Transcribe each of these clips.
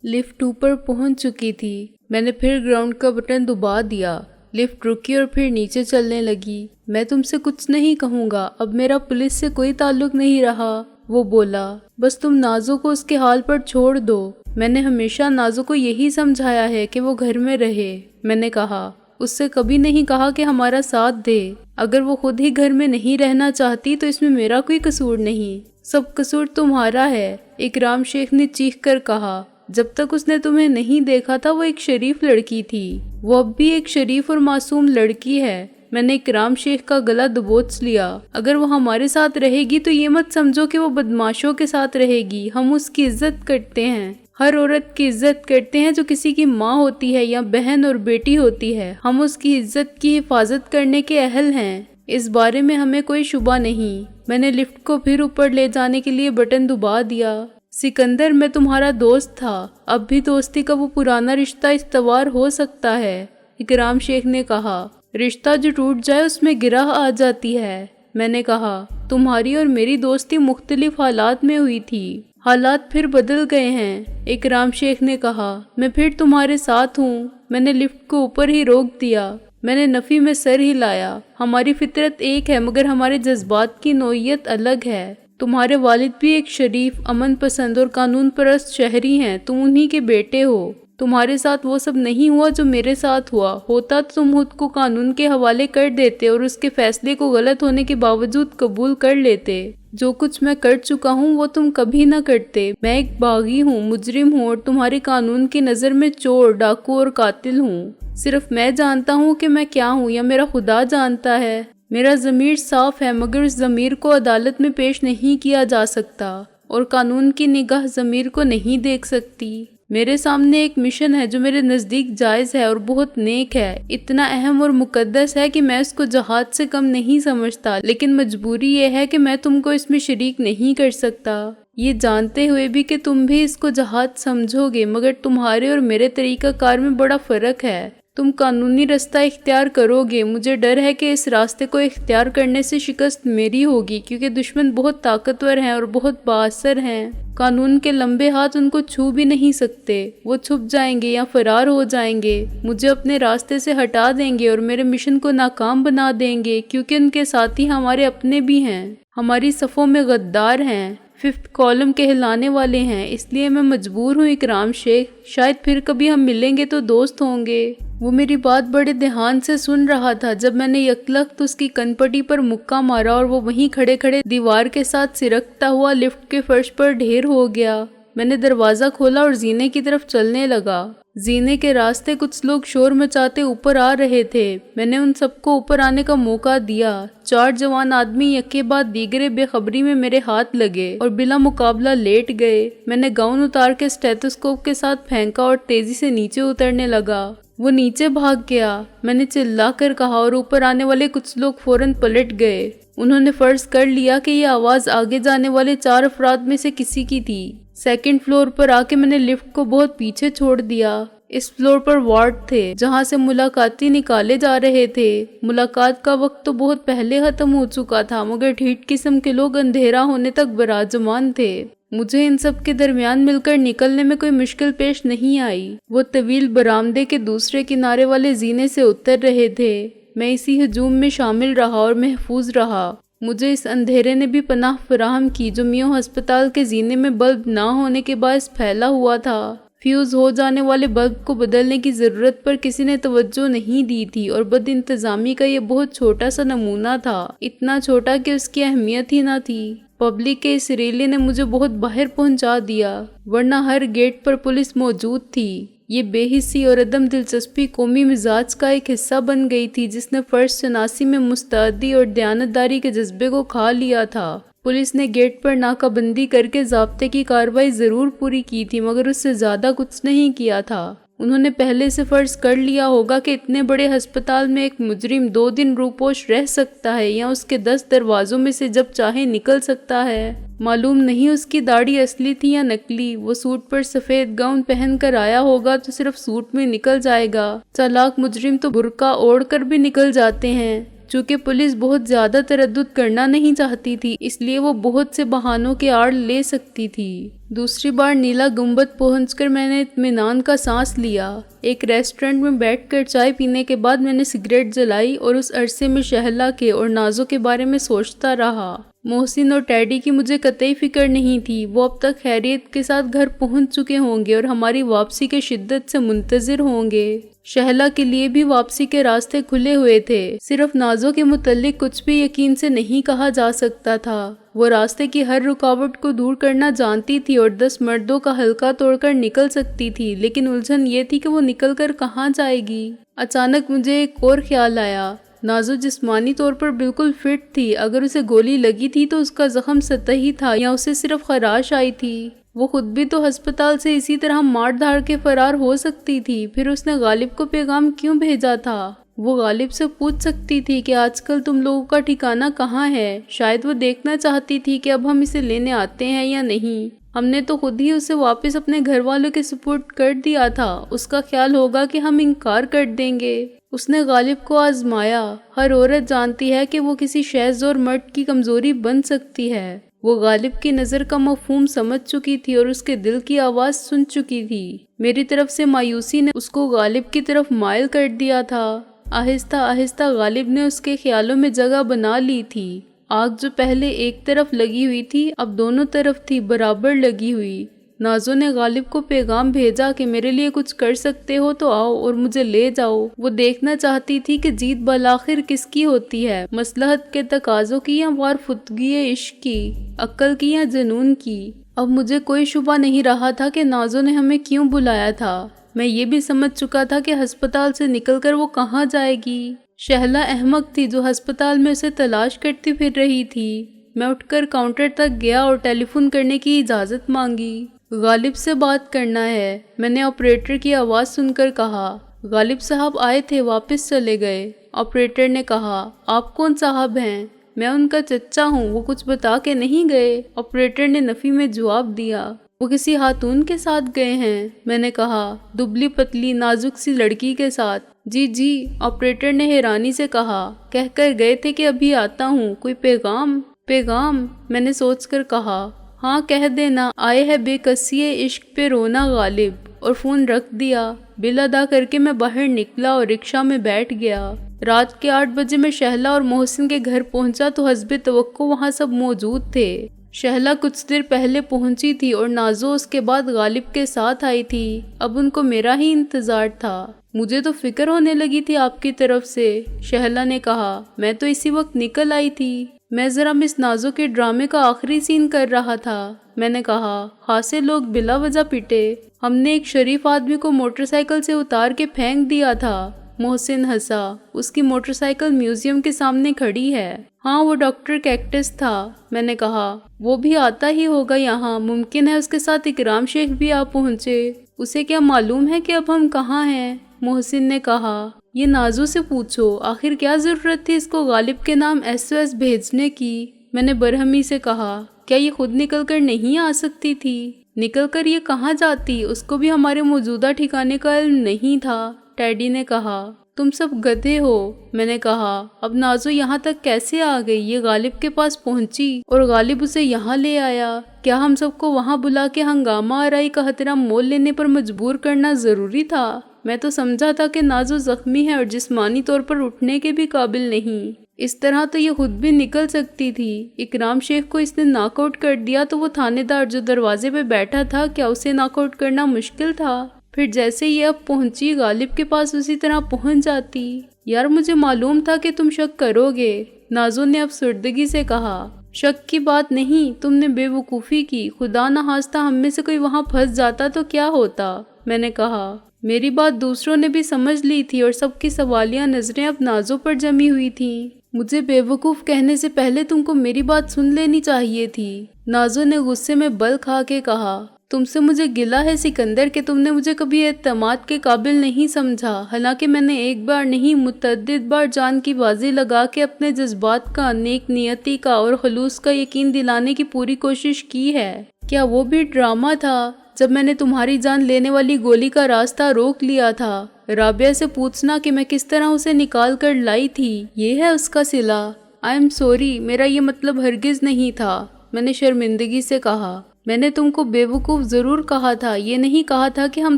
Lift اوپر پہنچ چکی تھی۔ میں نے پھر گراؤنڈ کا بٹن دبا دیا۔ لفٹ رکی اور پھر نیچے چلنے لگی۔ میں تم سے کچھ نہیں کہوں گا، اب میرا پولیس سے کوئی تعلق نہیں رہا، وہ بولا۔ بس تم نازو کو اس کے حال پر چھوڑ دو۔ میں نے ہمیشہ نازو کو یہی سمجھایا ہے کہ وہ گھر میں رہے۔ میں نے کہا، اس سے کبھی نہیں کہا کہ ہمارا ساتھ دے۔ اگر وہ خود ہی گھر میں نہیں رہنا چاہتی تو اس میں میرا کوئی قصور نہیں، سب قصور تمہارا ہے، اکرام شیخ نے چیخ کر کہا۔ جب تک اس نے تمہیں نہیں دیکھا تھا وہ ایک شریف لڑکی تھی، وہ اب بھی ایک شریف اور معصوم لڑکی ہے۔ میں نے اکرام شیخ کا گلا دبوچ لیا۔ اگر وہ ہمارے ساتھ رہے گی تو یہ مت سمجھو کہ وہ بدماشوں کے ساتھ رہے گی، ہم اس کی عزت کرتے ہیں، ہر عورت کی عزت کرتے ہیں جو کسی کی ماں ہوتی ہے یا بہن اور بیٹی ہوتی ہے، ہم اس کی عزت کی حفاظت کرنے کے اہل ہیں، اس بارے میں ہمیں کوئی شبہ نہیں۔ میں نے لفٹ کو پھر اوپر لے جانے کے لیے بٹن دبا دیا۔ سکندر، میں تمہارا دوست تھا، اب بھی دوستی کا وہ پرانا رشتہ استوار ہو سکتا ہے، اکرام شیخ نے کہا۔ رشتہ جو ٹوٹ جائے اس میں گرہ آ جاتی ہے، میں نے کہا۔ تمہاری اور میری دوستی مختلف حالات میں ہوئی تھی، حالات پھر بدل گئے ہیں، اکرام شیخ نے کہا۔ میں پھر تمہارے ساتھ ہوں۔ میں نے لفٹ کو اوپر ہی روک دیا۔ میں نے نفی میں سر ہلایا۔ ہماری فطرت ایک ہے مگر ہمارے جذبات کی نوعیت الگ ہے۔ تمہارے والد بھی ایک شریف، امن پسند اور قانون پرست شہری ہیں، تم انہی کے بیٹے ہو۔ تمہارے ساتھ وہ سب نہیں ہوا جو میرے ساتھ ہوا، ہوتا تو تم خود کو قانون کے حوالے کر دیتے اور اس کے فیصلے کو غلط ہونے کے باوجود قبول کر لیتے۔ جو کچھ میں کر چکا ہوں وہ تم کبھی نہ کرتے۔ میں ایک باغی ہوں، مجرم ہوں اور تمہارے قانون کی نظر میں چور، ڈاکو اور قاتل ہوں۔ صرف میں جانتا ہوں کہ میں کیا ہوں یا میرا خدا جانتا ہے۔ میرا ضمیر صاف ہے مگر اس ضمیر کو عدالت میں پیش نہیں کیا جا سکتا اور قانون کی نگاہ ضمیر کو نہیں دیکھ سکتی۔ میرے سامنے ایک مشن ہے جو میرے نزدیک جائز ہے اور بہت نیک ہے، اتنا اہم اور مقدس ہے کہ میں اس کو جہاد سے کم نہیں سمجھتا، لیکن مجبوری یہ ہے کہ میں تم کو اس میں شریک نہیں کر سکتا، یہ جانتے ہوئے بھی کہ تم بھی اس کو جہاد سمجھو گے، مگر تمہارے اور میرے طریقہ کار میں بڑا فرق ہے۔ تم قانونی رستہ اختیار کرو گے، مجھے ڈر ہے کہ اس راستے کو اختیار کرنے سے شکست میری ہوگی، کیونکہ دشمن بہت طاقتور ہیں اور بہت بااثر ہیں۔ قانون کے لمبے ہاتھ ان کو چھو بھی نہیں سکتے، وہ چھپ جائیں گے یا فرار ہو جائیں گے، مجھے اپنے راستے سے ہٹا دیں گے اور میرے مشن کو ناکام بنا دیں گے، کیونکہ ان کے ساتھی ہمارے اپنے بھی ہیں، ہماری صفوں میں غدار ہیں، 5th کالم کہلانے والے ہیں، اس لیے میں مجبور ہوں اکرام شیخ، شاید پھر کبھی ہم ملیں گے تو دوست ہوں گے۔ وہ میری بات بڑے دھیان سے سن رہا تھا۔ جب میں نے یکلخت اس کی کن پٹی پر مکہ مارا اور وہ وہیں کھڑے کھڑے دیوار کے ساتھ سرکتا ہوا لفٹ کے فرش پر ڈھیر ہو گیا، میں نے دروازہ کھولا اور زینے کی طرف چلنے لگا۔ زینے کے راستے کچھ لوگ شور مچاتے اوپر آ رہے تھے، میں نے ان سب کو اوپر آنے کا موقع دیا۔ 4 جوان آدمی یکے بعد دیگرے بے خبری میں میرے ہاتھ لگے اور بلا مقابلہ لیٹ گئے۔ میں نے گاؤن اتار کے اسٹیتھوسکوپ کے ساتھ پھینکا اور تیزی سے نیچے اترنے لگا۔ وہ نیچے بھاگ گیا، میں نے چلا کر کہا اور اوپر آنے والے کچھ لوگ فوراً پلٹ گئے۔ انہوں نے فرض کر لیا کہ یہ آواز آگے جانے والے 4 افراد میں سے کسی کی تھی۔ 2nd فلور پر آ کے میں نے لفٹ کو بہت پیچھے چھوڑ دیا۔ اس فلور پر وارڈ تھے جہاں سے ملاقاتی نکالے جا رہے تھے۔ ملاقات کا وقت تو بہت پہلے ختم ہو چکا تھا مگر ڈھیٹ قسم کے لوگ اندھیرا ہونے تک براجمان تھے۔ مجھے ان سب کے درمیان مل کر نکلنے میں کوئی مشکل پیش نہیں آئی۔ وہ طویل برآمدے کے دوسرے کنارے والے زینے سے اتر رہے تھے۔ میں اسی ہجوم میں شامل رہا اور محفوظ رہا۔ مجھے اس اندھیرے نے بھی پناہ فراہم کی جو میو ہسپتال کے زینے میں بلب نہ ہونے کے باعث پھیلا ہوا تھا۔ فیوز ہو جانے والے بلب کو بدلنے کی ضرورت پر کسی نے توجہ نہیں دی تھی اور بد انتظامی کا یہ بہت چھوٹا سا نمونہ تھا، اتنا چھوٹا کہ اس کی اہمیت ہی نہ تھی۔ پبلک کے اس ریلے نے مجھے بہت باہر پہنچا دیا، ورنہ ہر گیٹ پر پولیس موجود تھی۔ یہ بے حسی اور عدم دلچسپی قومی مزاج کا ایک حصہ بن گئی تھی جس نے فرض شناسی میں مستعدی اور دیانتداری کے جذبے کو کھا لیا تھا۔ پولیس نے گیٹ پر ناکہ بندی کر کے ضابطے کی کارروائی ضرور پوری کی تھی مگر اس سے زیادہ کچھ نہیں کیا تھا۔ انہوں نے پہلے سے فرض کر لیا ہوگا کہ اتنے بڑے ہسپتال میں ایک مجرم 2 دن روپوش رہ سکتا ہے یا اس کے 10 دروازوں میں سے جب چاہے نکل سکتا ہے۔ معلوم نہیں اس کی داڑھی اصلی تھی یا نکلی۔ وہ سوٹ پر سفید گاؤن پہن کر آیا ہوگا تو صرف سوٹ میں نکل جائے گا۔ چالاک مجرم تو برقع اوڑھ کر بھی نکل جاتے ہیں۔ چونکہ پولیس بہت زیادہ تردد کرنا نہیں چاہتی تھی، اس لیے وہ بہت سے بہانوں کے آڑ لے سکتی تھی۔ دوسری بار نیلا گنبد پہنچ کر میں نے اطمینان کا سانس لیا۔ ایک ریسٹورنٹ میں بیٹھ کر چائے پینے کے بعد میں نے سگریٹ جلائی اور اس عرصے میں شہلا کے اور نازو کے بارے میں سوچتا رہا۔ محسن اور ٹیڈی کی مجھے قطعی فکر نہیں تھی، وہ اب تک خیریت کے ساتھ گھر پہنچ چکے ہوں گے اور ہماری واپسی کے شدت سے منتظر ہوں گے۔ شہلا کے لیے بھی واپسی کے راستے کھلے ہوئے تھے، صرف نازو کے متعلق کچھ بھی یقین سے نہیں کہا جا سکتا تھا۔ وہ راستے کی ہر رکاوٹ کو دور کرنا جانتی تھی اور 10 مردوں کا حلقہ توڑ کر نکل سکتی تھی، لیکن الجھن یہ تھی کہ وہ نکل کر کہاں جائے گی۔ اچانک مجھے ایک اور خیال آیا۔ نازو جسمانی طور پر بالکل فٹ تھی، اگر اسے گولی لگی تھی تو اس کا زخم سطحی تھا یا اسے صرف خراش آئی تھی؟ وہ خود بھی تو ہسپتال سے اسی طرح مار دھاڑ کے فرار ہو سکتی تھی، پھر اس نے غالب کو پیغام کیوں بھیجا تھا؟ وہ غالب سے پوچھ سکتی تھی کہ آج کل تم لوگوں کا ٹھکانہ کہاں ہے، شاید وہ دیکھنا چاہتی تھی کہ اب ہم اسے لینے آتے ہیں یا نہیں۔ ہم نے تو خود ہی اسے واپس اپنے گھر والوں کے سپورٹ کر دیا تھا، اس کا خیال ہوگا کہ ہم انکار کر دیں گے۔ اس نے غالب کو آزمایا، ہر عورت جانتی ہے کہ وہ کسی شیز اور مرد کی کمزوری بن سکتی ہے۔ وہ غالب کی نظر کا مفہوم سمجھ چکی تھی اور اس کے دل کی آواز سن چکی تھی۔ میری طرف سے مایوسی نے اس کو غالب کی طرف مائل کر دیا تھا۔ آہستہ آہستہ غالب نے اس کے خیالوں میں جگہ بنا لی تھی۔ آگ جو پہلے ایک طرف لگی ہوئی تھی اب دونوں طرف تھی، برابر لگی ہوئی۔ نازو نے غالب کو پیغام بھیجا کہ میرے لیے کچھ کر سکتے ہو تو آؤ اور مجھے لے جاؤ۔ وہ دیکھنا چاہتی تھی کہ جیت بالآخر کس کی ہوتی ہے، مصلحت کے تقاضوں کی یا وار فتگی عشق کی، عقل کی یا جنون کی۔ اب مجھے کوئی شبہ نہیں رہا تھا کہ نازو نے ہمیں کیوں بلایا تھا۔ میں یہ بھی سمجھ چکا تھا کہ ہسپتال سے نکل کر وہ کہاں جائے گی۔ شہلا احمق تھی جو ہسپتال میں اسے تلاش کرتی پھر رہی تھی۔ میں اٹھ کر کاؤنٹر تک گیا اور ٹیلی فون کرنے کی اجازت مانگی۔ غالب سے بات کرنا ہے، میں نے آپریٹر کی آواز سن کر کہا۔ غالب صاحب آئے تھے، واپس چلے گئے۔ آپریٹر نے کہا، آپ کون صاحب ہیں؟ میں ان کا چچا ہوں، وہ کچھ بتا کے نہیں گئے؟ آپریٹر نے نفی میں جواب دیا۔ وہ کسی خاتون کے ساتھ گئے ہیں؟ میں نے کہا، دبلی پتلی نازک سی لڑکی کے ساتھ۔ جی، آپریٹر نے حیرانی سے کہا، کہہ کر گئے تھے کہ ابھی آتا ہوں، کوئی پیغام؟ میں نے سوچ کر کہا، ہاں کہہ دینا، آئے ہے بے کسی عشق پہ رونا غالب، اور فون رکھ دیا۔ بل ادا کر کے میں باہر نکلا اور رکشہ میں بیٹھ گیا۔ رات کے 8 بجے میں شہلا اور محسن کے گھر پہنچا تو حسب توقع وہاں سب موجود تھے۔ شہلا کچھ دیر پہلے پہنچی تھی اور نازو اس کے بعد غالب کے ساتھ آئی تھی۔ اب ان کو میرا ہی انتظار تھا۔ مجھے تو فکر ہونے لگی تھی آپ کی طرف سے، شہلا نے کہا۔ میں تو اسی وقت نکل آئی تھی، میں ذرا مس نازو کے ڈرامے کا آخری سین کر رہا تھا۔ میں نے کہا، خاصے لوگ بلا وجہ پٹے، ہم نے ایک شریف آدمی کو موٹر سائیکل سے اتار کے پھینک دیا تھا۔ محسن ہنسا، اس کی موٹر سائیکل میوزیم کے سامنے کھڑی ہے۔ ہاں وہ ڈاکٹر کیکٹس تھا۔ میں نے کہا، وہ بھی آتا ہی ہوگا یہاں، ممکن ہے اس کے ساتھ اکرام شیخ بھی آ پہنچے، اسے کیا معلوم ہے کہ اب ہم کہاں ہیں؟ محسن نے کہا، یہ نازو سے پوچھو، آخر کیا ضرورت تھی اس کو غالب کے نام SOS بھیجنے کی؟ میں نے برہمی سے کہا، کیا یہ خود نکل کر نہیں آ سکتی تھی؟ نکل کر یہ کہاں جاتی؟ اس کو بھی ہمارے موجودہ ٹھکانے کا علم نہیں تھا۔ ٹیڈی نے کہا، تم سب گدھے ہو۔ میں نے کہا، اب نازو یہاں تک کیسے آ گئی؟ یہ غالب کے پاس پہنچی اور غالب اسے یہاں لے آیا۔ کیا ہم سب کو وہاں بلا کے ہنگامہ آرائی کا خطرہ مول لینے پر مجبور کرنا ضروری تھا؟ میں تو سمجھا تھا کہ نازو زخمی ہے اور جسمانی طور پر اٹھنے کے بھی قابل نہیں، اس طرح تو یہ خود بھی نکل سکتی تھی۔ اکرام شیخ کو اس نے ناک آؤٹ کر دیا تو وہ تھانے دار جو دروازے پہ بیٹھا تھا، کیا اسے ناک آؤٹ کرنا مشکل تھا؟ پھر جیسے یہ اب پہنچی غالب کے پاس اسی طرح پہنچ جاتی۔ یار مجھے معلوم تھا کہ تم شک کرو گے، نازو نے افسردگی سے کہا۔ شک کی بات نہیں، تم نے بے وقوفی کی، خدا نخواستہ ہم میں سے کوئی وہاں پھنس جاتا تو کیا ہوتا؟ میں نے کہا۔ میری بات دوسروں نے بھی سمجھ لی تھی اور سب کی سوالیہ نظریں اب نازو پر جمی ہوئی تھیں۔ مجھے بے وقوف کہنے سے پہلے تم کو میری بات سن لینی چاہیے تھی، نازو نے غصے میں بل کھا کے کہا۔ تم سے مجھے گلہ ہے سکندر کہ تم نے مجھے کبھی اعتماد کے قابل نہیں سمجھا، حالانکہ میں نے ایک بار نہیں متعدد بار جان کی بازی لگا کے اپنے جذبات کا، نیک نیتی کا اور خلوص کا یقین دلانے کی پوری کوشش کی ہے۔ کیا وہ بھی ڈرامہ تھا؟ جب میں نے تمہاری جان لینے والی گولی کا راستہ روک لیا تھا۔ رابعہ سے پوچھنا کہ میں کس طرح اسے نکال کر لائی تھی، یہ ہے اس کا صلہ۔ آئی ایم سوری، میرا یہ مطلب ہرگز نہیں تھا، میں نے شرمندگی سے کہا۔ میں نے تم کو بے وقوف ضرور کہا تھا، یہ نہیں کہا تھا کہ ہم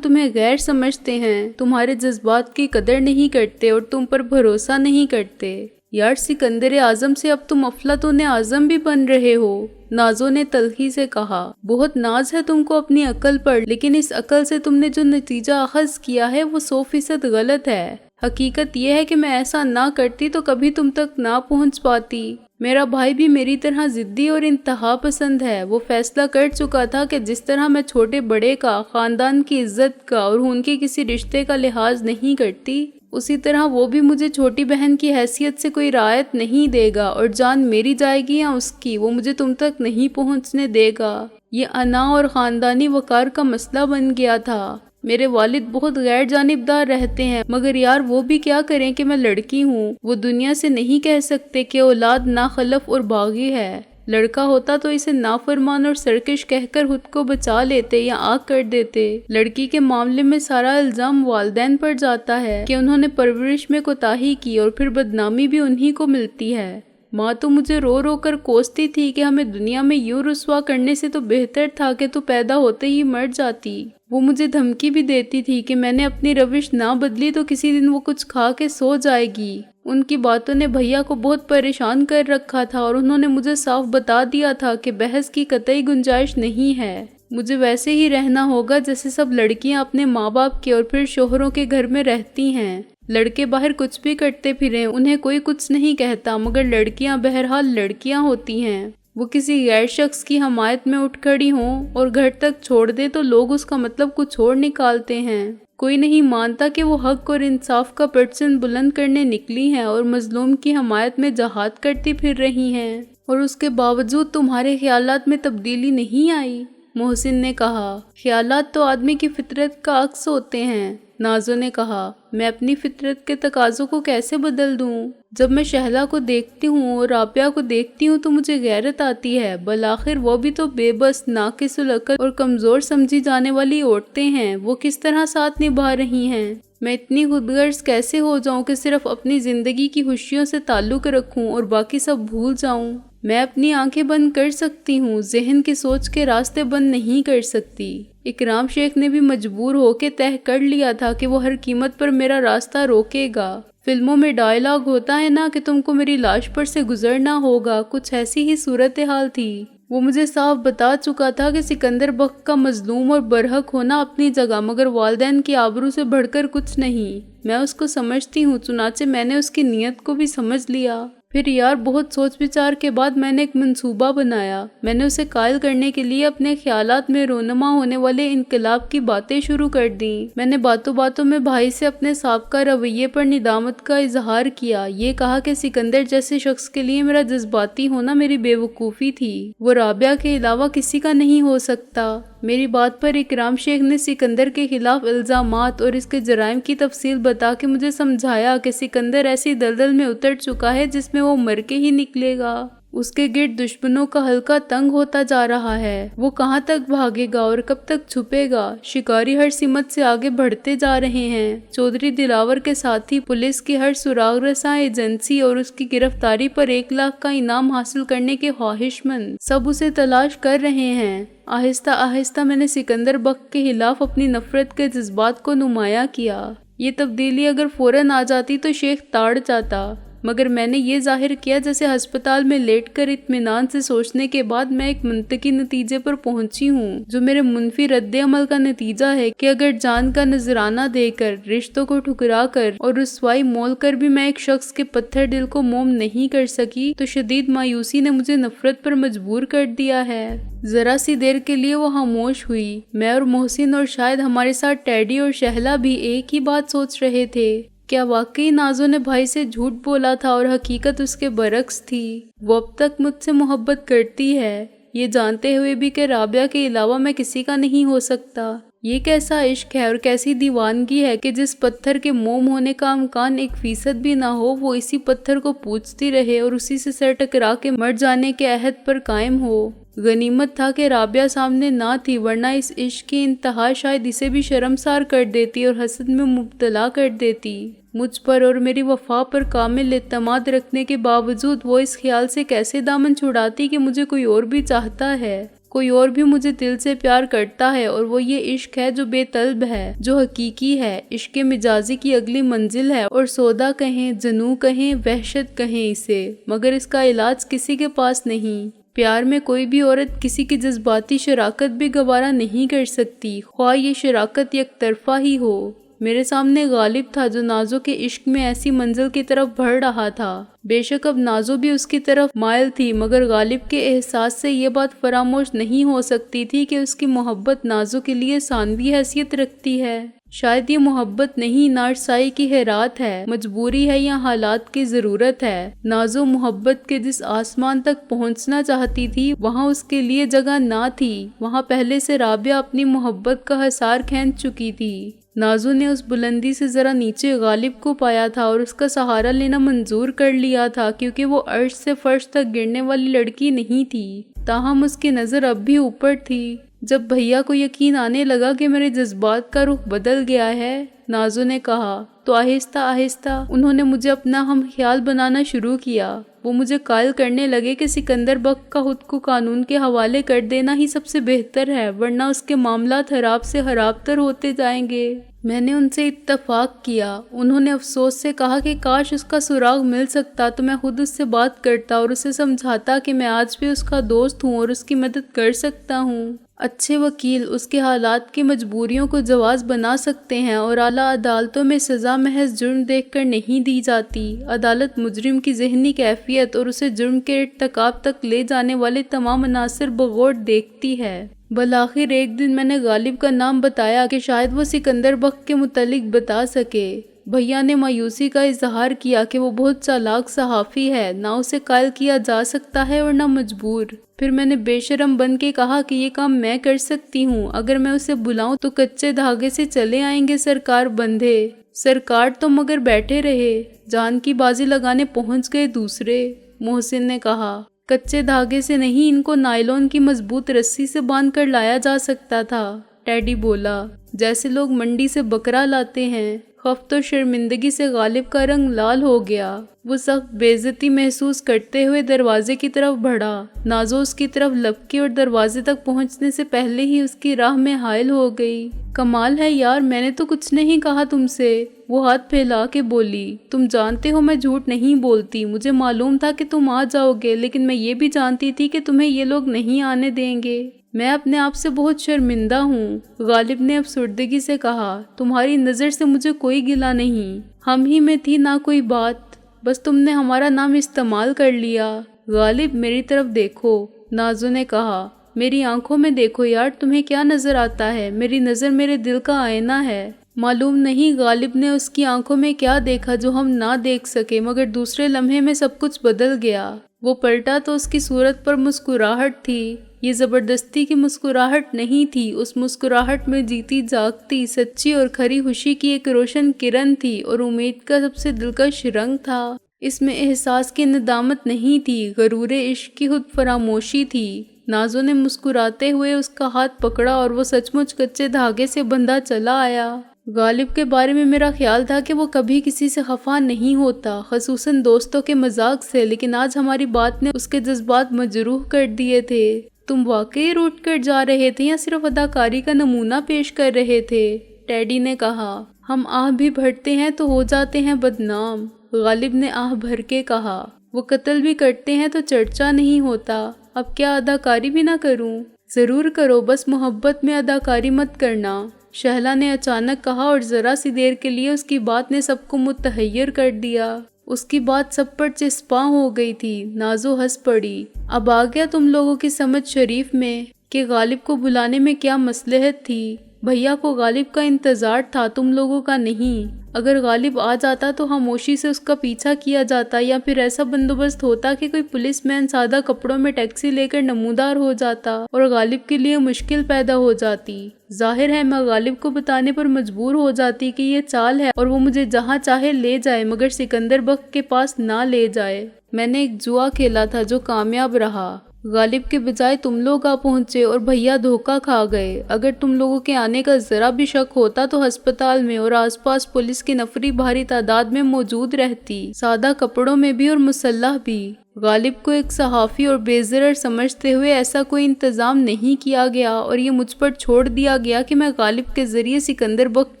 تمہیں غیر سمجھتے ہیں، تمہارے جذبات کی قدر نہیں کرتے اور تم پر بھروسہ نہیں کرتے۔ یار سکندر اعظم سے اب تم افلاطون اعظم بھی بن رہے ہو، نازو نے تلخی سے کہا۔ بہت ناز ہے تم کو اپنی عقل پر، لیکن اس عقل سے تم نے جو نتیجہ اخذ کیا ہے وہ 100% غلط ہے۔ حقیقت یہ ہے کہ میں ایسا نہ کرتی تو کبھی تم تک نہ پہنچ پاتی۔ میرا بھائی بھی میری طرح ضدی اور انتہا پسند ہے، وہ فیصلہ کر چکا تھا کہ جس طرح میں چھوٹے بڑے کا، خاندان کی عزت کا اور ان کے کسی رشتے کا لحاظ نہیں کرتی، اسی طرح وہ بھی مجھے چھوٹی بہن کی حیثیت سے کوئی رعایت نہیں دے گا، اور جان میری جائے گی یا اس کی، وہ مجھے تم تک نہیں پہنچنے دے گا۔ یہ انا اور خاندانی وقار کا مسئلہ بن گیا تھا۔ میرے والد بہت غیر جانبدار رہتے ہیں، مگر یار وہ بھی کیا کریں کہ میں لڑکی ہوں، وہ دنیا سے نہیں کہہ سکتے کہ اولاد ناخلف اور باغی ہے۔ لڑکا ہوتا تو اسے نافرمان اور سرکش کہہ کر خود کو بچا لیتے یا آگ کر دیتے۔ لڑکی کے معاملے میں سارا الزام والدین پر جاتا ہے کہ انہوں نے پرورش میں کوتاہی کی، اور پھر بدنامی بھی انہی کو ملتی ہے۔ ماں تو مجھے رو رو کر کوستی تھی کہ ہمیں دنیا میں یوں رسوا کرنے سے تو بہتر تھا کہ تو پیدا ہوتے ہی مر جاتی۔ وہ مجھے دھمکی بھی دیتی تھی کہ میں نے اپنی روش نہ بدلی تو کسی دن وہ کچھ کھا کے سو جائے گی۔ ان کی باتوں نے بھیا کو بہت پریشان کر رکھا تھا، اور انہوں نے مجھے صاف بتا دیا تھا کہ بحث کی قطعی گنجائش نہیں ہے، مجھے ویسے ہی رہنا ہوگا جیسے سب لڑکیاں اپنے ماں باپ کے اور پھر شوہروں کے گھر میں رہتی ہیں۔ لڑکے باہر کچھ بھی کرتے پھریں، انہیں کوئی کچھ نہیں کہتا، مگر لڑکیاں بہرحال لڑکیاں ہوتی ہیں۔ وہ کسی غیر شخص کی حمایت میں اٹھ کھڑی ہوں اور گھر تک چھوڑ دے تو لوگ اس کا مطلب کچھ اور نکالتے ہیں۔ کوئی نہیں مانتا کہ وہ حق اور انصاف کا پرچم بلند کرنے نکلی ہیں اور مظلوم کی حمایت میں جہاد کرتی پھر رہی ہیں، اور اس کے باوجود تمہارے خیالات میں تبدیلی نہیں آئی، محسن نے کہا۔ خیالات تو آدمی کی فطرت کا عکس ہوتے ہیں، نازو نے کہا۔ میں اپنی فطرت کے تقاضوں کو کیسے بدل دوں؟ جب میں شہلا کو دیکھتی ہوں اور رابعہ کو دیکھتی ہوں تو مجھے غیرت آتی ہے، بالآخر وہ بھی تو بے بس، ناقص العقل اور کمزور سمجھی جانے والی عورتیں ہیں، وہ کس طرح ساتھ نبھا رہی ہیں۔ میں اتنی خود غرض کیسے ہو جاؤں کہ صرف اپنی زندگی کی خوشیوں سے تعلق رکھوں اور باقی سب بھول جاؤں؟ میں اپنی آنکھیں بند کر سکتی ہوں، ذہن کی سوچ کے راستے بند نہیں کر سکتی۔ اکرام شیخ نے بھی مجبور ہو کے طے کر لیا تھا کہ وہ ہر قیمت پر میرا راستہ روکے گا۔ فلموں میں ڈائلاگ ہوتا ہے نا کہ تم کو میری لاش پر سے گزرنا ہوگا، کچھ ایسی ہی صورتحال تھی۔ وہ مجھے صاف بتا چکا تھا کہ سکندر بخت کا مظلوم اور برحق ہونا اپنی جگہ، مگر والدین کی آبرو سے بڑھ کر کچھ نہیں۔ میں اس کو سمجھتی ہوں، چنانچہ میں نے اس کی نیت کو بھی سمجھ لیا۔ پھر یار بہت سوچ بچار کے بعد میں نے ایک منصوبہ بنایا۔ میں نے اسے قائل کرنے کے لیے اپنے خیالات میں رونما ہونے والے انقلاب کی باتیں شروع کر دیں۔ میں نے باتوں باتوں میں بھائی سے اپنے سابقہ رویے پر ندامت کا اظہار کیا، یہ کہا کہ سکندر جیسے شخص کے لیے میرا جذباتی ہونا میری بے وقوفی تھی، وہ رابعہ کے علاوہ کسی کا نہیں ہو سکتا۔ میری بات پر اکرام شیخ نے سکندر کے خلاف الزامات اور اس کے جرائم کی تفصیل بتا کے مجھے سمجھایا کہ سکندر ایسی دلدل میں اتر چکا ہے جس میں وہ مر کے ہی نکلے گا۔ اس کے گرد دشمنوں کا حلقہ تنگ ہوتا جا رہا ہے، وہ کہاں تک بھاگے گا اور کب تک چھپے گا؟ شکاری ہر سمت سے آگے بڑھتے جا رہے ہیں۔ چودھری دلاور کے ساتھی پولیس کی ہر سراغ رساں ایجنسی اور اس کی گرفتاری پر 1 لاکھ کا انعام حاصل کرنے کے خواہش مند سب اسے تلاش کر رہے ہیں۔ آہستہ آہستہ میں نے سکندر بخت کے خلاف اپنی نفرت کے جذبات کو نمایاں کیا۔ یہ تبدیلی اگر فوراً آ جاتی تو شیخ تاڑ جاتا، مگر میں نے یہ ظاہر کیا جیسے ہسپتال میں لیٹ کر اطمینان سے سوچنے کے بعد میں ایک منطقی نتیجے پر پہنچی ہوں، جو میرے منفی رد عمل کا نتیجہ ہے کہ اگر جان کا نذرانہ دے کر، رشتوں کو ٹھکرا کر اور رسوائی مول کر بھی میں ایک شخص کے پتھر دل کو موم نہیں کر سکی تو شدید مایوسی نے مجھے نفرت پر مجبور کر دیا ہے۔ ذرا سی دیر کے لیے وہ خاموش ہوئی۔ میں اور محسن اور شاید ہمارے ساتھ ٹیڈی اور شہلا بھی ایک ہی بات سوچ رہے تھے۔ کیا واقعی نازو نے بھائی سے جھوٹ بولا تھا اور حقیقت اس کے برعکس تھی؟ وہ اب تک مجھ سے محبت کرتی ہے، یہ جانتے ہوئے بھی کہ رابعہ کے علاوہ میں کسی کا نہیں ہو سکتا، یہ کیسا عشق ہے اور کیسی دیوانگی ہے کہ جس پتھر کے موم ہونے کا امکان 1% بھی نہ ہو وہ اسی پتھر کو پوجتی رہے اور اسی سے سر ٹکرا کے مر جانے کے عہد پر قائم ہو۔ غنیمت تھا کہ رابعہ سامنے نہ تھی، ورنہ اس عشق کی انتہا شاید اسے بھی شرمسار کر دیتی اور حسد میں مبتلا کر دیتی۔ مجھ پر اور میری وفا پر کامل اعتماد رکھنے کے باوجود وہ اس خیال سے کیسے دامن چھڑاتی کہ مجھے کوئی اور بھی چاہتا ہے، کوئی اور بھی مجھے دل سے پیار کرتا ہے، اور وہ یہ عشق ہے جو بے طلب ہے، جو حقیقی ہے، عشق مجازی کی اگلی منزل ہے، اور سودا کہیں، جنوں کہیں، وحشت کہیں اسے، مگر اس کا علاج کسی کے پاس نہیں۔ پیار میں کوئی بھی عورت کسی کی جذباتی شراکت بھی گوارا نہیں کر سکتی، خواہ یہ شراکت یک طرفہ ہی ہو۔ میرے سامنے غالب تھا جو نازو کے عشق میں ایسی منزل کی طرف بڑھ رہا تھا۔ بے شک اب نازو بھی اس کی طرف مائل تھی، مگر غالب کے احساس سے یہ بات فراموش نہیں ہو سکتی تھی کہ اس کی محبت نازو کے لیے ثانوی حیثیت رکھتی ہے۔ شاید یہ محبت نہیں، نارسائی کی حیرات ہے، مجبوری ہے یا حالات کی ضرورت ہے۔ نازو محبت کے جس آسمان تک پہنچنا چاہتی تھی وہاں اس کے لیے جگہ نہ تھی، وہاں پہلے سے رابعہ اپنی محبت کا حصار کھینچ چکی تھی۔ نازو نے اس بلندی سے ذرا نیچے غالب کو پایا تھا اور اس کا سہارا لینا منظور کر لیا تھا، کیونکہ وہ عرش سے فرش تک گرنے والی لڑکی نہیں تھی، تاہم اس کی نظر اب بھی اوپر تھی۔ جب بھیا کو یقین آنے لگا کہ میرے جذبات کا رخ بدل گیا ہے، نازو نے کہا، تو آہستہ آہستہ انہوں نے مجھے اپنا ہم خیال بنانا شروع کیا۔ وہ مجھے قائل کرنے لگے کہ سکندر بخت کا خود کو قانون کے حوالے کر دینا ہی سب سے بہتر ہے، ورنہ اس کے معاملات خراب سے خراب تر ہوتے جائیں گے۔ میں نے ان سے اتفاق کیا۔ انہوں نے افسوس سے کہا کہ کاش اس کا سراغ مل سکتا تو میں خود اس سے بات کرتا اور اسے سمجھاتا کہ میں آج بھی اس کا دوست ہوں اور اس کی مدد کر سکتا ہوں۔ اچھے وکیل اس کے حالات کی مجبوریوں کو جواز بنا سکتے ہیں، اور اعلیٰ عدالتوں میں سزا محض جرم دیکھ کر نہیں دی جاتی۔ عدالت مجرم کی ذہنی کیفیت اور اسے جرم کے ارتکاب تک لے جانے والے تمام عناصر بغور دیکھتی ہے۔ بالآخر ایک دن میں نے غالب کا نام بتایا کہ شاید وہ سکندر بخت کے متعلق بتا سکے۔ بھیا نے مایوسی کا اظہار کیا کہ وہ بہت چالاک صحافی ہے، نہ اسے قائل کیا جا سکتا ہے اور نہ مجبور۔ پھر میں نے بے شرم بن کے کہا کہ یہ کام میں کر سکتی ہوں، اگر میں اسے بلاؤں تو کچے دھاگے سے چلے آئیں گے سرکار بندھے۔ سرکار تو مگر بیٹھے رہے، جان کی بازی لگانے پہنچ گئے دوسرے۔ محسن نے کہا، کچے دھاگے سے نہیں، ان کو نائلون کی مضبوط رسی سے باندھ کر لایا جا سکتا تھا۔ ٹیڈی بولا، جیسے لوگ منڈی سے بکرا لاتے ہیں۔ خفت و شرمندگی سے غالب کا رنگ لال ہو گیا۔ وہ سخت بے عزتی محسوس کرتے ہوئے دروازے کی طرف بڑھا۔ نازو اس کی طرف لپکی اور دروازے تک پہنچنے سے پہلے ہی اس کی راہ میں حائل ہو گئی۔ کمال ہے یار، میں نے تو کچھ نہیں کہا تم سے، وہ ہاتھ پھیلا کے بولی۔ تم جانتے ہو میں جھوٹ نہیں بولتی، مجھے معلوم تھا کہ تم آ جاؤ گے، لیکن میں یہ بھی جانتی تھی کہ تمہیں یہ لوگ نہیں آنے دیں گے۔ میں اپنے آپ سے بہت شرمندہ ہوں، غالب نے افسردگی سے کہا۔ تمہاری نظر سے مجھے کوئی گلہ نہیں، ہم ہی میں تھی نہ کوئی بات، بس تم نے ہمارا نام استعمال کر لیا۔ غالب میری طرف دیکھو، نازو نے کہا۔ میری آنکھوں میں دیکھو یار، تمہیں کیا نظر آتا ہے؟ میری نظر میرے دل کا آئینہ ہے۔ معلوم نہیں غالب نے اس کی آنکھوں میں کیا دیکھا جو ہم نہ دیکھ سکے، مگر دوسرے لمحے میں سب کچھ بدل گیا۔ وہ پلٹا تو اس کی صورت پر مسکراہٹ تھی۔ یہ زبردستی کی مسکراہٹ نہیں تھی، اس مسکراہٹ میں جیتی جاگتی سچی اور کھری خوشی کی ایک روشن کرن تھی، اور امید کا سب سے دلکش رنگ تھا۔ اس میں احساس کی ندامت نہیں تھی، غرور عشق کی خود فراموشی تھی۔ نازو نے مسکراتے ہوئے اس کا ہاتھ پکڑا اور وہ سچ مچ کچے دھاگے سے بندھا چلا آیا۔ غالب کے بارے میں میرا خیال تھا کہ وہ کبھی کسی سے خفا نہیں ہوتا، خصوصاً دوستوں کے مذاق سے، لیکن آج ہماری بات نے اس کے جذبات مجروح کر دیے تھے۔ تم واقعی روٹ کر جا رہے تھے یا صرف اداکاری کا نمونہ پیش کر رہے تھے؟ ٹیڈی نے کہا۔ ہم آہ بھی بھرتے ہیں تو ہو جاتے ہیں بدنام، غالب نے آہ بھر کے کہا۔ وہ قتل بھی کرتے ہیں تو چرچا نہیں ہوتا، اب کیا اداکاری بھی نہ کروں؟ ضرور کرو، بس محبت میں اداکاری مت کرنا، شہلا نے اچانک کہا، اور ذرا سی دیر کے لیے اس کی بات نے سب کو متحیر کر دیا۔ اس کی بات سب پر چسپاں ہو گئی تھی۔ نازو ہنس پڑی۔ اب آ گیا تم لوگوں کی سمجھ شریف میں کہ غالب کو بلانے میں کیا مصلحت تھی۔ بھیا کو غالب کا انتظار تھا، تم لوگوں کا نہیں۔ اگر غالب آ جاتا تو خاموشی سے اس کا پیچھا کیا جاتا، یا پھر ایسا بندوبست ہوتا کہ کوئی پولیس مین سادہ کپڑوں میں ٹیکسی لے کر نمودار ہو جاتا اور غالب کے لیے مشکل پیدا ہو جاتی۔ ظاہر ہے میں غالب کو بتانے پر مجبور ہو جاتی کہ یہ چال ہے اور وہ مجھے جہاں چاہے لے جائے مگر سکندر بخت کے پاس نہ لے جائے۔ میں نے ایک جوا کھیلا تھا جو کامیاب رہا۔ غالب کے بجائے تم لوگ آ پہنچے اور بھیا دھوکہ کھا گئے۔ اگر تم لوگوں کے آنے کا ذرا بھی شک ہوتا تو ہسپتال میں اور آس پاس پولیس کی نفری بھاری تعداد میں موجود رہتی، سادہ کپڑوں میں بھی اور مسلح بھی۔ غالب کو ایک صحافی اور بے ضرر سمجھتے ہوئے ایسا کوئی انتظام نہیں کیا گیا اور یہ مجھ پر چھوڑ دیا گیا کہ میں غالب کے ذریعے سکندر بخت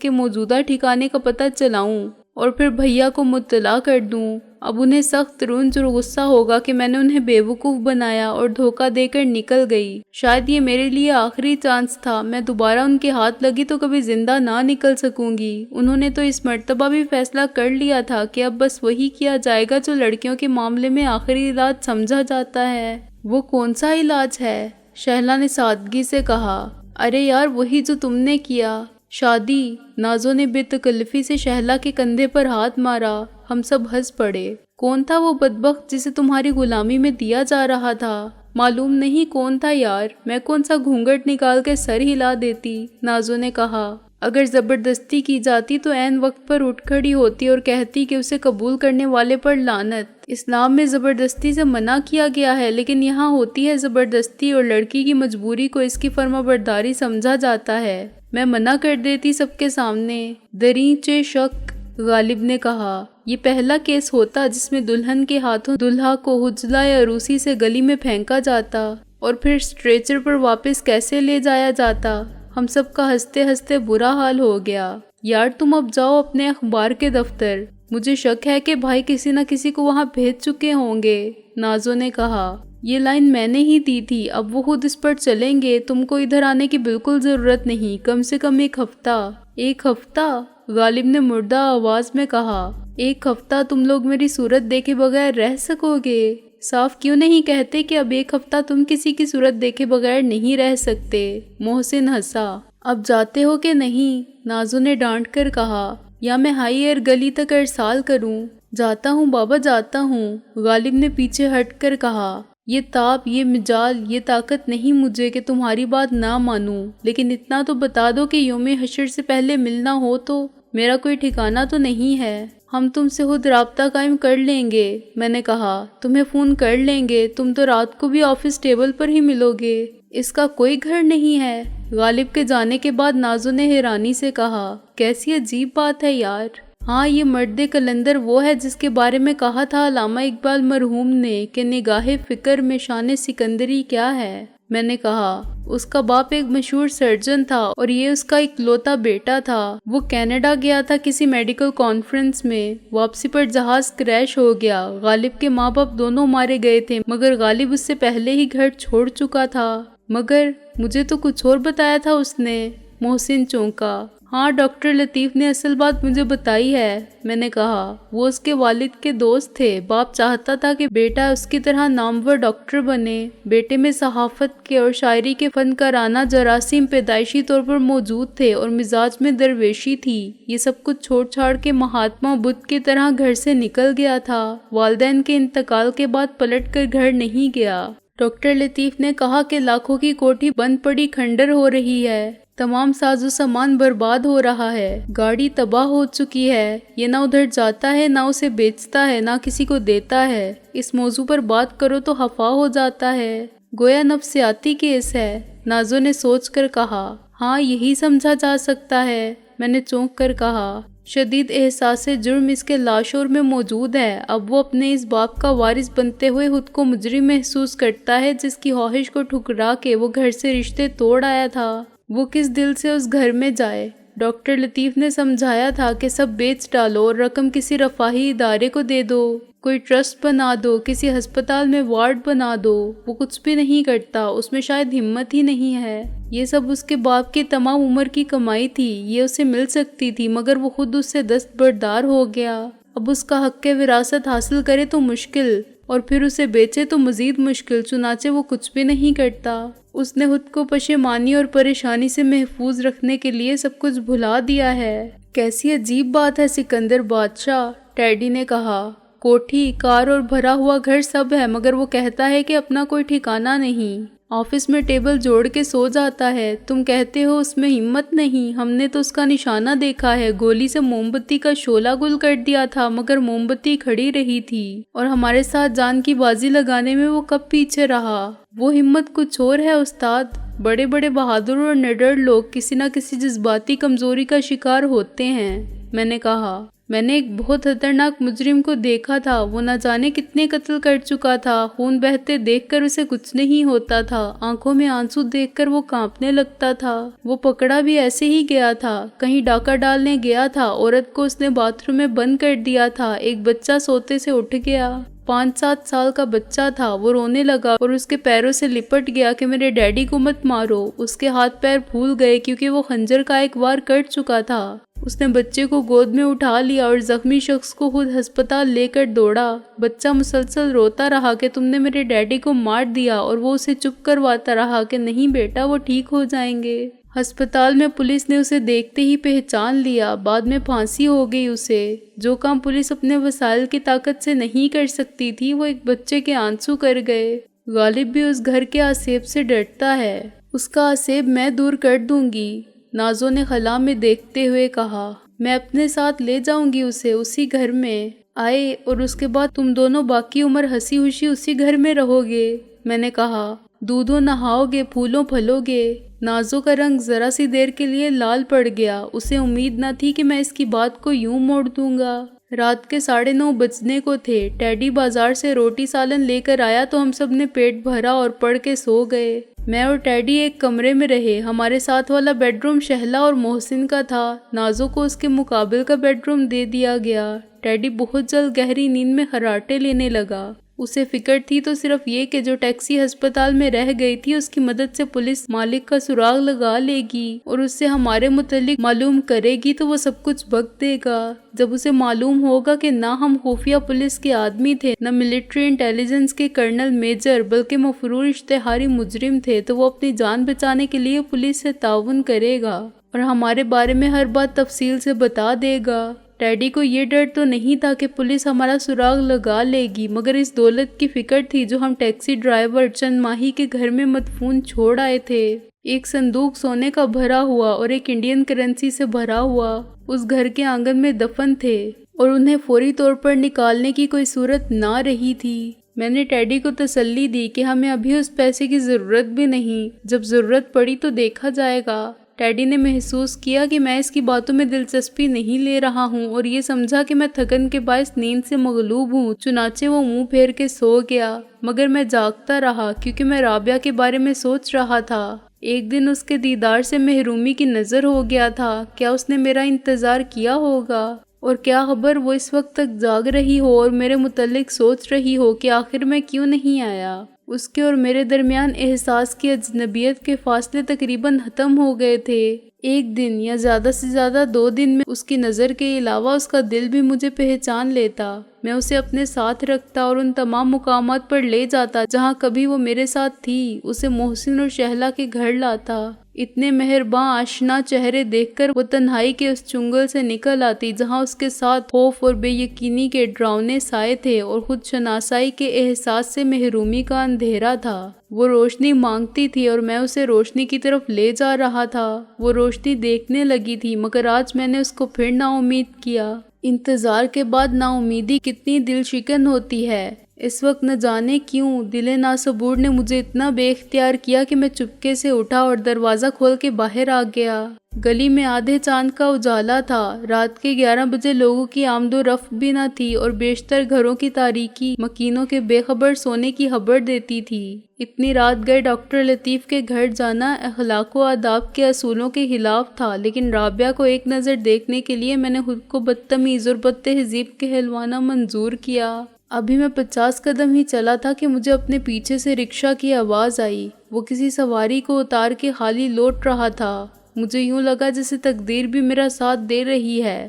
کے موجودہ ٹھکانے کا پتہ چلاؤں اور پھر بھیا کو مطلع کر دوں۔ اب انہیں سخت رنج اور غصہ ہوگا کہ میں نے انہیں بیوقوف بنایا اور دھوکہ دے کر نکل گئی۔ شاید یہ میرے لیے آخری چانس تھا، میں دوبارہ ان کے ہاتھ لگی تو کبھی زندہ نہ نکل سکوں گی۔ انہوں نے تو اس مرتبہ بھی فیصلہ کر لیا تھا کہ اب بس وہی کیا جائے گا جو لڑکیوں کے معاملے میں آخری علاج سمجھا جاتا ہے۔ وہ کون سا علاج ہے؟ شہلا نے سادگی سے کہا۔ ارے یار وہی جو تم نے کیا، شادی۔ نازو نے بے تکلفی سے شہلا کے کندھے پر ہاتھ مارا۔ ہم سب ہنس پڑے۔ کون تھا وہ بدبخت جسے تمہاری غلامی میں دیا جا رہا تھا؟ معلوم نہیں کون تھا یار، میں کون سا گھونگھٹ نکال کے سر ہلا دیتی، نازو نے کہا۔ اگر زبردستی کی جاتی تو عین وقت پر اٹھ کھڑی ہوتی اور کہتی کہ اسے قبول کرنے والے پر لعنت۔ اسلام میں زبردستی سے منع کیا گیا ہے، لیکن یہاں ہوتی ہے زبردستی اور لڑکی کی مجبوری کو اس کی فرما برداری سمجھا جاتا ہے۔ میں منع کر دیتی سب کے سامنے۔ دریچے شک، غالب نے کہا۔ یہ پہلا کیس ہوتا جس میں دلہن کے ہاتھوں دلہا کو حجلہ یا عروسی سے گلی میں پھینکا جاتا اور پھر اسٹریچر پر واپس کیسے لے جایا جاتا۔ ہم سب کا ہنستے ہنستے برا حال ہو گیا۔ یار تم اب جاؤ اپنے اخبار کے دفتر، مجھے شک ہے کہ بھائی کسی نہ کسی کو وہاں بھیج چکے ہوں گے، نازو نے کہا۔ یہ لائن میں نے ہی دی تھی، اب وہ خود اس پر چلیں گے، تم کو ادھر آنے کی بالکل ضرورت نہیں، کم سے کم ایک ہفتہ۔ ایک ہفتہ؟ غالب نے مردہ آواز میں کہا۔ ایک ہفتہ تم لوگ میری صورت دیکھے بغیر رہ سکو گے؟ صاف کیوں نہیں کہتے کہ اب ایک ہفتہ تم کسی کی صورت دیکھے بغیر نہیں رہ سکتے؟ محسن ہنسا۔ اب جاتے ہو کہ نہیں؟ نازو نے ڈانٹ کر کہا۔ یا میں ہائی ایئر گلی تک ارسال کروں؟ جاتا ہوں بابا جاتا ہوں، غالب نے پیچھے ہٹ کر کہا۔ یہ تاب، یہ مجال، یہ طاقت نہیں مجھے کہ تمہاری بات نہ مانوں، لیکن اتنا تو بتا دو کہ یوم حشر سے پہلے ملنا ہو تو میرا کوئی ٹھکانہ تو نہیں ہے۔ ہم تم سے خود رابطہ قائم کر لیں گے، میں نے کہا۔ تمہیں فون کر لیں گے، تم تو رات کو بھی آفس ٹیبل پر ہی ملو گے۔ اس کا کوئی گھر نہیں ہے؟ غالب کے جانے کے بعد نازو نے حیرانی سے کہا۔ کیسی عجیب بات ہے یار۔ ہاں یہ مرد کلندر وہ ہے جس کے بارے میں کہا تھا علامہ اقبال مرحوم نے کہ نگاہ فکر میں شان سکندری کیا ہے۔ میں نے کہا اس کا باپ ایک مشہور سرجن تھا اور یہ اس کا اکلوتا بیٹا تھا۔ وہ کینیڈا گیا تھا کسی میڈیکل کانفرنس میں، واپسی پر جہاز کریش ہو گیا۔ غالب کے ماں باپ دونوں مارے گئے تھے مگر غالب اس سے پہلے ہی گھر چھوڑ چکا تھا۔ مگر مجھے تو کچھ اور بتایا تھا اس نے، محسن چونکا۔ ہاں ڈاکٹر لطیف نے اصل بات مجھے بتائی ہے، میں نے کہا۔ وہ اس کے والد کے دوست تھے، باپ چاہتا تھا کہ بیٹا اس کی طرح نامور ڈاکٹر بنے۔ بیٹے میں صحافت کے اور شاعری کے فنکارانہ جراثیم پیدائشی طور پر موجود تھے اور مزاج میں درویشی تھی۔ یہ سب کچھ چھوڑ چھاڑ کے مہاتما بدھ کی طرح گھر سے نکل گیا تھا۔ والدین کے انتقال کے بعد پلٹ کر گھر نہیں گیا۔ ڈاکٹر لطیف نے کہا کہ لاکھوں کی کوٹھی بند پڑی کھنڈر ہو رہی ہے، تمام ساز و سامان برباد ہو رہا ہے، گاڑی تباہ ہو چکی ہے، یہ نہ ادھر جاتا ہے نہ اسے بیچتا ہے نہ کسی کو دیتا ہے، اس موضوع پر بات کرو تو خفا ہو جاتا ہے، گویا نفسیاتی کیس ہے، نازو نے سوچ کر کہا۔ ہاں یہی سمجھا جا سکتا ہے، میں نے چونک کر کہا۔ شدید احساس جرم اس کے لاشعور میں موجود ہے، اب وہ اپنے اس باپ کا وارث بنتے ہوئے خود کو مجرم محسوس کرتا ہے جس کی خواہش کو ٹھکرا کے وہ گھر سے رشتے توڑ آیا تھا۔ وہ کس دل سے اس گھر میں جائے؟ ڈاکٹر لطیف نے سمجھایا تھا کہ سب بیچ ڈالو اور رقم کسی رفاہی ادارے کو دے دو، کوئی ٹرسٹ بنا دو، کسی ہسپتال میں وارڈ بنا دو۔ وہ کچھ بھی نہیں کرتا، اس میں شاید ہمت ہی نہیں ہے۔ یہ سب اس کے باپ کی تمام عمر کی کمائی تھی، یہ اسے مل سکتی تھی مگر وہ خود اس سے دستبردار ہو گیا۔ اب اس کا حق وراثت حاصل کرے تو مشکل، اور پھر اسے بیچے تو مزید مشکل، چنانچہ وہ کچھ بھی نہیں کرتا۔ اس نے خود کو پشیمانی اور پریشانی سے محفوظ رکھنے کے لیے سب کچھ بھلا دیا ہے۔ کیسی عجیب بات ہے سکندر بادشاہ، ٹیڈی نے کہا۔ کوٹھی، کار اور بھرا ہوا گھر سب ہے، مگر وہ کہتا ہے کہ اپنا کوئی ٹھکانہ نہیں۔ آفس میں ٹیبل جوڑ کے سو جاتا ہے، تم کہتے ہو اس میں ہمت نہیں۔ ہم نے تو اس کا نشانہ دیکھا ہے، گولی سے موم بتی کا شعلہ گل کر دیا تھا، مگر موم بتی کھڑی رہی تھی، اور ہمارے ساتھ جان کی بازی لگانے میں وہ کب پیچھے رہا۔ وہ ہمت کچھ اور ہے استاد۔ بڑے بڑے بہادر اور نڈر لوگ کسی نہ کسی جذباتی کمزوری کا شکار ہوتے ہیں، میں نے کہا۔ میں نے ایک بہت خطرناک مجرم کو دیکھا تھا، وہ نہ جانے کتنے قتل کر چکا تھا، خون بہتے دیکھ کر اسے کچھ نہیں ہوتا تھا، آنکھوں میں آنسو دیکھ کر وہ کانپنے لگتا تھا۔ وہ پکڑا بھی ایسے ہی گیا تھا، کہیں ڈاکہ ڈالنے گیا تھا، عورت کو اس نے باتھ روم میں بند کر دیا تھا، ایک بچہ سوتے سے اٹھ گیا، 5-7 سال کا بچہ تھا، وہ رونے لگا اور اس کے پیروں سے لپٹ گیا کہ میرے ڈیڈی کو مت مارو۔ اس کے ہاتھ پیر پھول گئے کیونکہ وہ خنجر کا ایک وار کر چکا تھا۔ اس نے بچے کو گود میں اٹھا لیا اور زخمی شخص کو خود ہسپتال لے کر دوڑا۔ بچہ مسلسل روتا رہا کہ تم نے میرے ڈیڈی کو مار دیا، اور وہ اسے چپ کرواتا رہا کہ نہیں بیٹا، وہ ٹھیک ہو جائیں گے۔ ہسپتال میں پولیس نے اسے دیکھتے ہی پہچان لیا، بعد میں پھانسی ہو گئی اسے۔ جو کام پولیس اپنے وسائل کی طاقت سے نہیں کر سکتی تھی، وہ ایک بچے کے آنسو کر گئے۔ غالب بھی اس گھر کے آسیب سے ڈرتا ہے، اس کا آسیب میں دور کر دوں گی، نازو نے خلا میں دیکھتے ہوئے کہا۔ میں اپنے ساتھ لے جاؤں گی اسے، اسی گھر میں آئے، اور اس کے بعد تم دونوں باقی عمر ہنسی خوشی اسی گھر میں رہو گے، میں نے کہا۔ دودھوں نہاؤ گے، پھولوں پھلو گے۔ نازو کا رنگ ذرا سی دیر کے لیے لال پڑ گیا، اسے امید نہ تھی کہ میں اس کی بات کو یوں موڑ دوں گا۔ رات کے 9:30 بجنے کو تھے۔ ٹیڈی بازار سے روٹی سالن لے کر آیا تو ہم سب نے پیٹ بھرا اور پڑھ کے سو گئے۔ میں اور ٹیڈی ایک کمرے میں رہے۔ ہمارے ساتھ والا بیڈ روم شہلا اور محسن کا تھا، نازو کو اس کے مقابل کا بیڈ روم دے دیا گیا۔ ٹیڈی بہت جلد گہری نیند میں خراٹے لینے لگا۔ اسے فکر تھی تو صرف یہ کہ جو ٹیکسی ہسپتال میں رہ گئی تھی اس کی مدد سے پولیس مالک کا سراغ لگا لے گی اور اس سے ہمارے متعلق معلوم کرے گی تو وہ سب کچھ بک دے گا۔ جب اسے معلوم ہوگا کہ نہ ہم خفیہ پولیس کے آدمی تھے، نہ ملٹری انٹیلیجنس کے کرنل میجر، بلکہ مفرور اشتہاری مجرم تھے، تو وہ اپنی جان بچانے کے لیے پولیس سے تعاون کرے گا اور ہمارے بارے میں ہر بات تفصیل سے بتا دے گا۔ ٹیڈی کو یہ ڈر تو نہیں تھا کہ پولیس ہمارا سراغ لگا لے گی، مگر اس دولت کی فکر تھی جو ہم ٹیکسی ڈرائیور چند ماہی کے گھر میں مدفون چھوڑ آئے تھے۔ ایک صندوق سونے کا بھرا ہوا اور ایک انڈین کرنسی سے بھرا ہوا اس گھر کے آنگن میں دفن تھے، اور انہیں فوری طور پر نکالنے کی کوئی صورت نہ رہی تھی۔ میں نے ٹیڈی کو تسلی دی کہ ہمیں ابھی اس پیسے کی ضرورت بھی نہیں، جب ضرورت پڑی تو دیکھا جائے گا۔ ٹیڈی نے محسوس کیا کہ میں اس کی باتوں میں دلچسپی نہیں لے رہا ہوں اور یہ سمجھا کہ میں تھکن کے باعث نیند سے مغلوب ہوں، چنانچہ وہ منہ پھیر کے سو گیا، مگر میں جاگتا رہا کیونکہ میں رابعہ کے بارے میں سوچ رہا تھا۔ ایک دن اس کے دیدار سے محرومی کی نظر ہو گیا تھا، کیا اس نے میرا انتظار کیا ہوگا؟ اور کیا خبر وہ اس وقت تک جاگ رہی ہو اور میرے متعلق سوچ رہی ہو کہ آخر میں کیوں نہیں آیا۔ اس کے اور میرے درمیان احساس کی اجنبیت کے فاصلے تقریباً ختم ہو گئے تھے۔ ایک دن یا زیادہ سے زیادہ 2 دن میں اس کی نظر کے علاوہ اس کا دل بھی مجھے پہچان لیتا۔ میں اسے اپنے ساتھ رکھتا اور ان تمام مقامات پر لے جاتا جہاں کبھی وہ میرے ساتھ تھی، اسے محسن اور شہلا کے گھر لاتا۔ اتنے مہرباں آشنا چہرے دیکھ کر وہ تنہائی کے اس چنگل سے نکل آتی جہاں اس کے ساتھ خوف اور بے یقینی کے ڈراؤنے سائے تھے اور خود شناسائی کے احساس سے محرومی کا اندھیرا تھا۔ وہ روشنی مانگتی تھی اور میں اسے روشنی کی طرف لے جا رہا تھا۔ وہ روشنی دیکھنے لگی تھی، مگر آج میں نے اس کو پھر نا امید کیا۔ انتظار کے بعد نا امیدی کتنی دل شکن ہوتی ہے۔ اس وقت نہ جانے کیوں دل ناصبور نے مجھے اتنا بے اختیار کیا کہ میں چپکے سے اٹھا اور دروازہ کھول کے باہر آ گیا۔ گلی میں آدھے چاند کا اجالا تھا، رات کے 11 بجے لوگوں کی آمد و رفت بھی نہ تھی اور بیشتر گھروں کی تاریکی مکینوں کے بے خبر سونے کی خبر دیتی تھی۔ اتنی رات گئے ڈاکٹر لطیف کے گھر جانا اخلاق و آداب کے اصولوں کے خلاف تھا، لیکن رابعہ کو ایک نظر دیکھنے کے لیے میں نے خود کو بدتمیز اور بد تہذیب کہلوانا منظور کیا۔ ابھی میں 50 قدم ہی چلا تھا کہ مجھے اپنے پیچھے سے رکشہ کی آواز آئی۔ وہ کسی سواری کو اتار کے خالی لوٹ رہا تھا۔ مجھے یوں لگا جیسے تقدیر بھی میرا ساتھ دے رہی ہے۔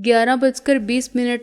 11:20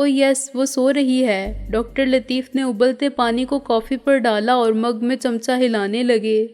او یس، وہ سو رہی ہے۔ ڈاکٹر لطیف نے ابلتے پانی کو کافی پر ڈالا اور مگ میں چمچہ ہلانے لگے۔